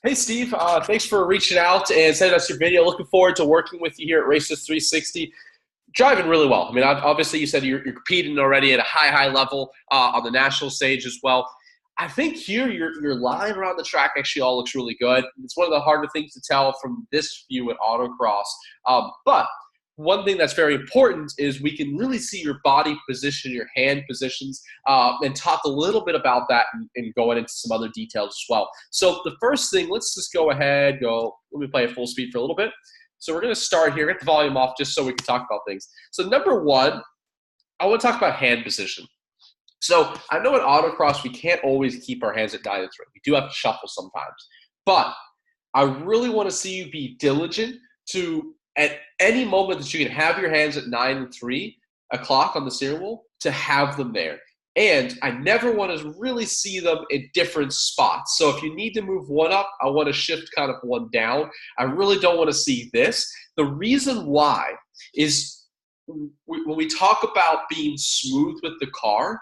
Hey, Steve. Thanks for reaching out and sending us your video. Looking forward to working with you here at Races 360. Driving really well. I mean, obviously, you said you're competing already at a high level on the national stage as well. I think here your line around the track actually all looks really good. It's one of the harder things to tell from this view at Autocross. But one thing that's very important is we can really see your body position, your hand positions, and talk a little bit about that and going into some other details as well. So the first thing, let's just go ahead, let me play at full speed for a little bit. So we're going to start here, get the volume off just so we can talk about things. So number one, I want to talk about hand position. So I know in autocross we can't always keep our hands at 9 and 3. We do have to shuffle sometimes. But I really want to see you be diligent to, at any moment that you can have your hands at 9 and 3 o'clock on the steering wheel, to have them there. And I never want to really see them in different spots. So if you need to move one up, I want to shift kind of one down. I really don't want to see this. The reason why is when we talk about being smooth with the car,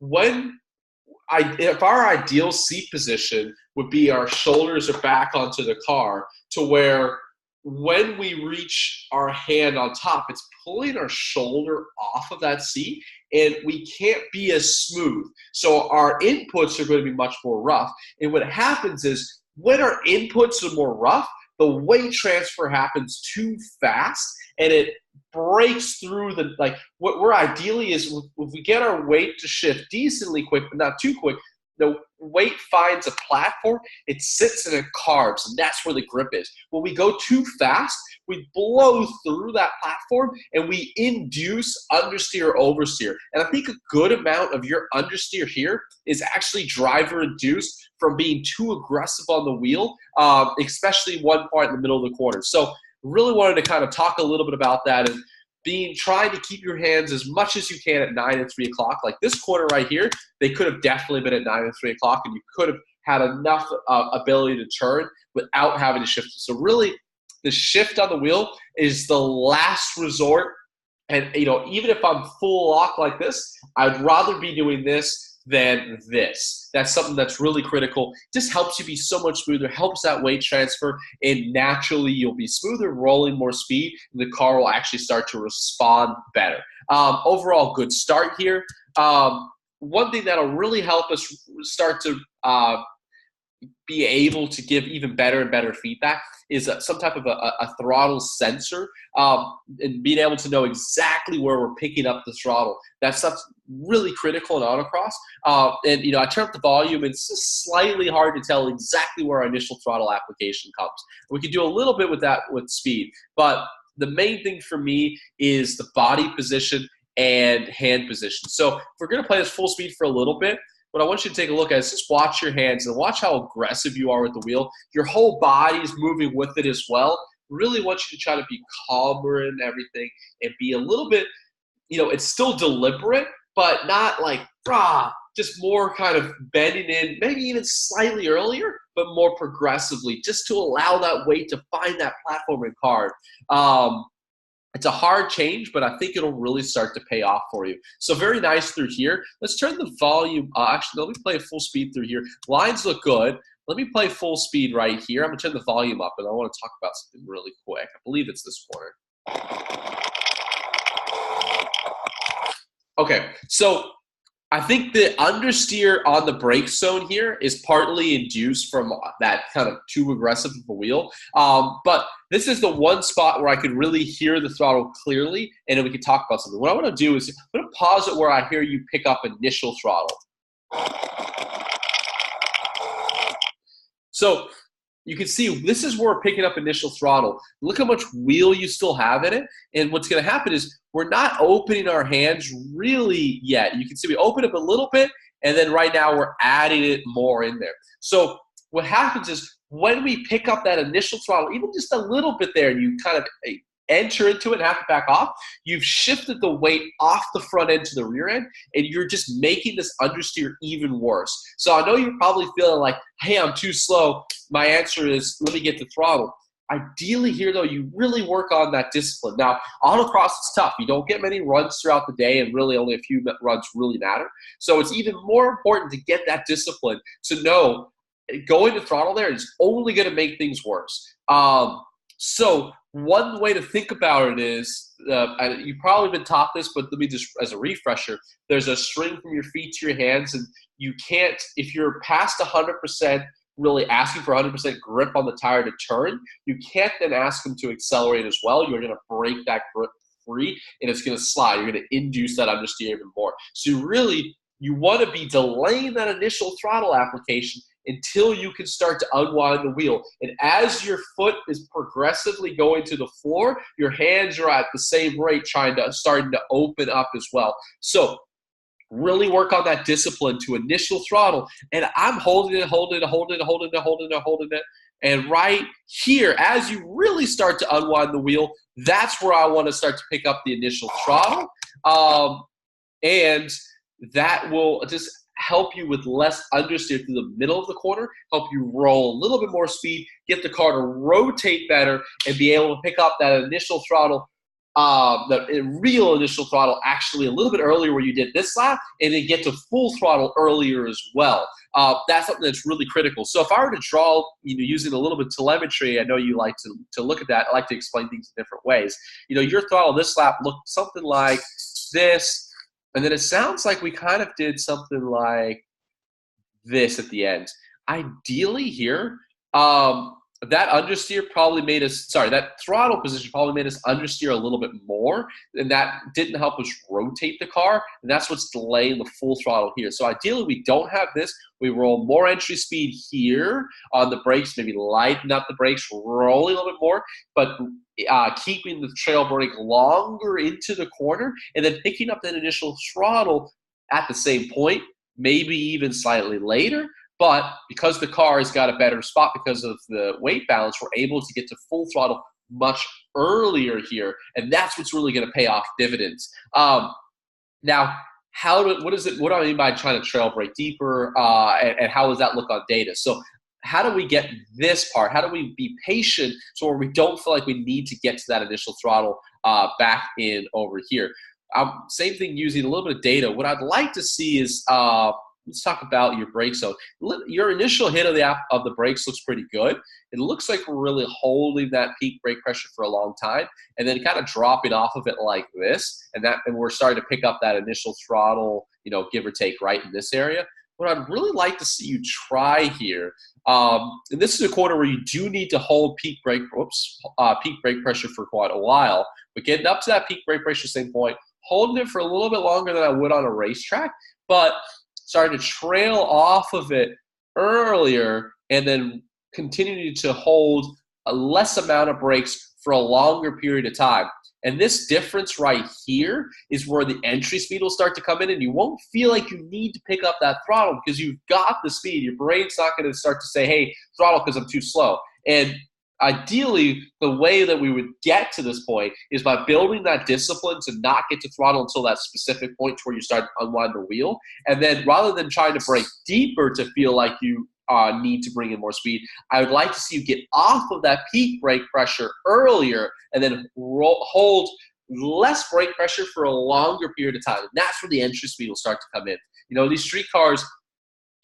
if our ideal seat position would be our shoulders are back onto the car, to where when we reach our hand on top, it's pulling our shoulder off of that seat, and we can't be as smooth. So our inputs are going to be much more rough. And what happens is when our inputs are more rough, the weight transfer happens too fast, and it breaks through what we're ideally is if we get our weight to shift decently quick, but not too quick, the weight finds a platform, it sits and it carves, and that's where the grip is. When we go too fast, we blow through that platform and we induce understeer, oversteer. And I think a good amount of your understeer here is actually driver induced from being too aggressive on the wheel, especially one part in the middle of the corner. So really wanted to kind of talk a little bit about that and trying to keep your hands as much as you can at 9 and 3 o'clock. Like this corner right here, they could have definitely been at 9 and 3 o'clock, and you could have had enough ability to turn without having to shift. So really, the shift on the wheel is the last resort. And even if I'm full lock like this, I'd rather be doing this than this. That's something that's really critical. Just helps you be so much smoother, helps that weight transfer, and naturally you'll be smoother, rolling more speed, and the car will actually start to respond better. Overall, good start here. One thing that'll really help us start to be able to give even better and better feedback is some type of a throttle sensor, and being able to know exactly where we're picking up the throttle. That stuff's really critical in autocross. And I turn up the volume, and it's just slightly hard to tell exactly where our initial throttle application comes. We can do a little bit with that with speed, but the main thing for me is the body position and hand position. So if we're going to play this full speed for a little bit, what I want you to take a look at is just watch your hands and watch how aggressive you are with the wheel. Your whole body is moving with it as well. Really want you to try to be calmer and everything and be a little bit, it's still deliberate, but not like, just more kind of bending in, maybe even slightly earlier, but more progressively, just to allow that weight to find that platform and card. It's a hard change, but I think it'll really start to pay off for you. So very nice through here. Let's turn the volume. Actually, let me play full speed through here. Lines look good. Let me play full speed right here. I'm going to turn the volume up, and I want to talk about something really quick. I believe it's this corner. Okay, so I think the understeer on the brake zone here is partly induced from that kind of too aggressive of a wheel. But this is the one spot where I could really hear the throttle clearly, and then we can talk about something. What I want to do is I'm going to pause it where I hear you pick up initial throttle. So you can see this is where we're picking up initial throttle. Look how much wheel you still have in it. And what's going to happen is we're not opening our hands really yet. You can see we open up a little bit, and then right now we're adding it more in there. So what happens is when we pick up that initial throttle, even just a little bit there, and you kind of enter into it and have to back off, you've shifted the weight off the front end to the rear end, and you're just making this understeer even worse. So I know you're probably feeling like, hey, I'm too slow. My answer is, let me get the throttle. Ideally here, though, you really work on that discipline. Now, autocross is tough. You don't get many runs throughout the day, and really only a few runs really matter. So it's even more important to get that discipline to know going to throttle there is only going to make things worse. So one way to think about it is, you've probably been taught this, but let me just, as a refresher, there's a string from your feet to your hands, and you can't, if you're past 100%, really asking for 100% grip on the tire to turn, you can't then ask them to accelerate as well. You're going to break that grip free, and it's going to slide. You're going to induce that understeer even more. So you want to be delaying that initial throttle application until you can start to unwind the wheel. And as your foot is progressively going to the floor, your hands are at the same rate starting to open up as well. So really work on that discipline to initial throttle. And I'm holding it. And right here, as you really start to unwind the wheel, that's where I want to start to pick up the initial throttle. And that will just help you with less understeer through the middle of the corner, help you roll a little bit more speed, get the car to rotate better, and be able to pick up that initial throttle, the real initial throttle actually a little bit earlier where you did this lap, and then get to full throttle earlier as well. That's something that's really critical. So if I were to draw, using a little bit of telemetry, I know you like to look at that. I like to explain things in different ways. Your throttle this lap looked something like this. And then it sounds like we kind of did something like this at the end. Ideally here, that understeer probably made us, that throttle position probably made us understeer a little bit more, and that didn't help us rotate the car, and that's what's delaying the full throttle here. So ideally, we don't have this. We roll more entry speed here on the brakes, maybe lighten up the brakes, rolling a little bit more, but keeping the trail brake longer into the corner, and then picking up that initial throttle at the same point, maybe even slightly later. But because the car has got a better spot because of the weight balance, we're able to get to full throttle much earlier here, and that's what's really going to pay off dividends. Now, what do I mean by trying to trail brake deeper, and how does that look on data? So how do we get this part? How do we be patient so we don't feel like we need to get to that initial throttle back in over here? Same thing using a little bit of data. What I'd like to see is let's talk about your brake zone. Your initial hit of the brakes looks pretty good. It looks like we're really holding that peak brake pressure for a long time, and then kind of dropping off of it like this, and we're starting to pick up that initial throttle, give or take right in this area. What I'd really like to see you try here, and this is a corner where you do need to hold peak brake pressure for quite a while, but getting up to that peak brake pressure, same point, holding it for a little bit longer than I would on a racetrack, but starting to trail off of it earlier, and then continuing to hold a less amount of brakes for a longer period of time. And this difference right here is where the entry speed will start to come in, and you won't feel like you need to pick up that throttle because you've got the speed. Your brain's not going to start to say, hey, throttle because I'm too slow. And ideally, the way that we would get to this point is by building that discipline to not get to throttle until that specific point to where you start to unwind the wheel. And then rather than trying to brake deeper to feel like you need to bring in more speed, I would like to see you get off of that peak brake pressure earlier and then hold less brake pressure for a longer period of time. And that's where the entry speed will start to come in. These street cars,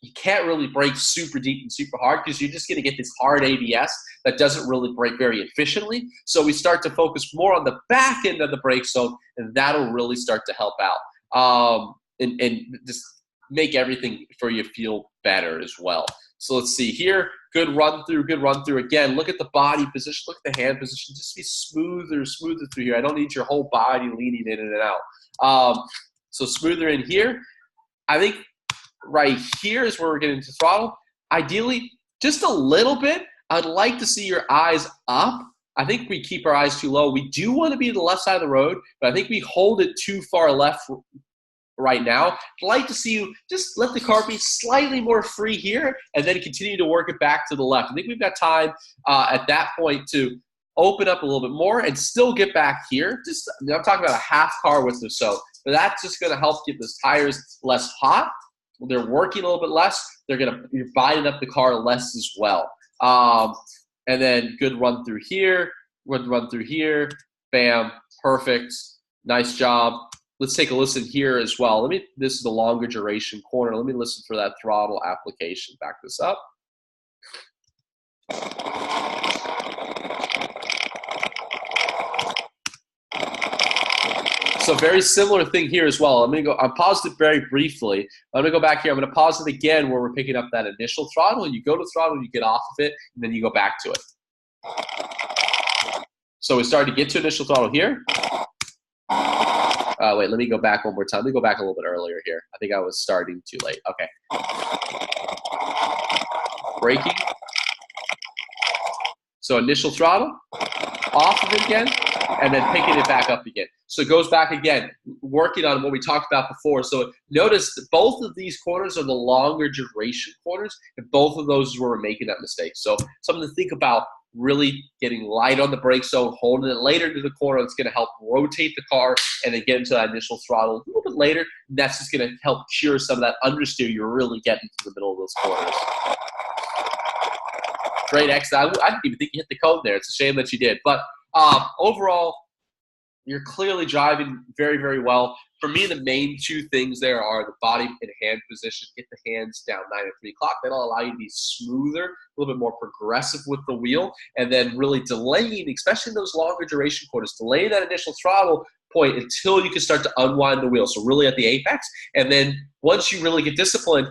you can't really brake super deep and super hard because you're just going to get this hard ABS that doesn't really brake very efficiently. So we start to focus more on the back end of the brake zone, and that'll really start to help out and just make everything for you feel better as well. So let's see here. Good run through. Again, look at the body position. Look at the hand position. Just be smoother through here. I don't need your whole body leaning in and out. So smoother in here. I think right here is where we're getting to throttle. Ideally, just a little bit. I'd like to see your eyes up. I think we keep our eyes too low. We do want to be to the left side of the road, but I think we hold it too far left right now. I'd like to see you just let the car be slightly more free here and then continue to work it back to the left. I think we've got time at that point to open up a little bit more and still get back here. I'm talking about a half car width or so, but that's just going to help get those tires less hot. They're working a little bit less. You're binding up the car less as well. And then good run through here. Good run through here. Bam. Perfect. Nice job. Let's take a listen here as well. This is the longer duration corner. Let me listen for that throttle application. Back this up. So very similar thing here as well. I paused it very briefly. I'm going to go back here. I'm going to pause it again where we're picking up that initial throttle. You go to throttle, you get off of it, and then you go back to it. So we started to get to initial throttle here. Wait, let me go back one more time. Let me go back a little bit earlier here. I think I was starting too late. Okay. Braking. So initial throttle, off of it again, and then picking it back up again. So it goes back again, working on what we talked about before. So notice that both of these corners are the longer duration corners, and both of those is where we're making that mistake. So something to think about, really getting light on the brake zone, holding it later to the corner. It's going to help rotate the car and then get into that initial throttle a little bit later. And that's just going to help cure some of that understeer you're really getting to the middle of those corners. Great exit. I didn't even think you hit the cone there. It's a shame that you did. But overall, you're clearly driving very, very well. For me, the main two things there are the body and hand position. Get the hands down 9 and 3 o'clock. That'll allow you to be smoother, a little bit more progressive with the wheel, and then really delaying, especially in those longer duration corners, delay that initial throttle point until you can start to unwind the wheel. So really at the apex, and then once you really get disciplined,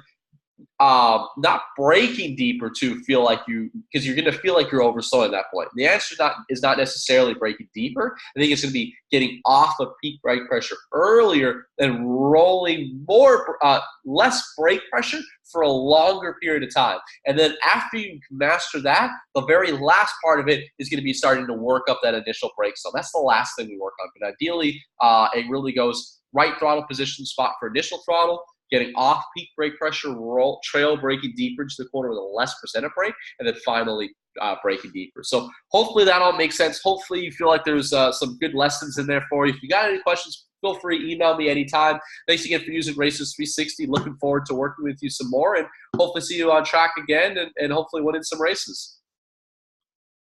not braking deeper to feel like because you're going to feel like you're overslowing at that point. The answer is not necessarily braking deeper. I think it's going to be getting off of peak brake pressure earlier and rolling less brake pressure for a longer period of time. And then after you master that, the very last part of it is going to be starting to work up that initial brake zone. That's the last thing we work on. But ideally, it really goes right throttle position spot for initial throttle, getting off peak brake pressure, trail braking deeper into the corner with a less percent of brake, and then finally braking deeper. So hopefully that all makes sense. Hopefully you feel like there's some good lessons in there for you. If you got any questions, feel free to email me anytime. Thanks again for using Racers 360. Looking forward to working with you some more, and hopefully see you on track again and hopefully winning some races.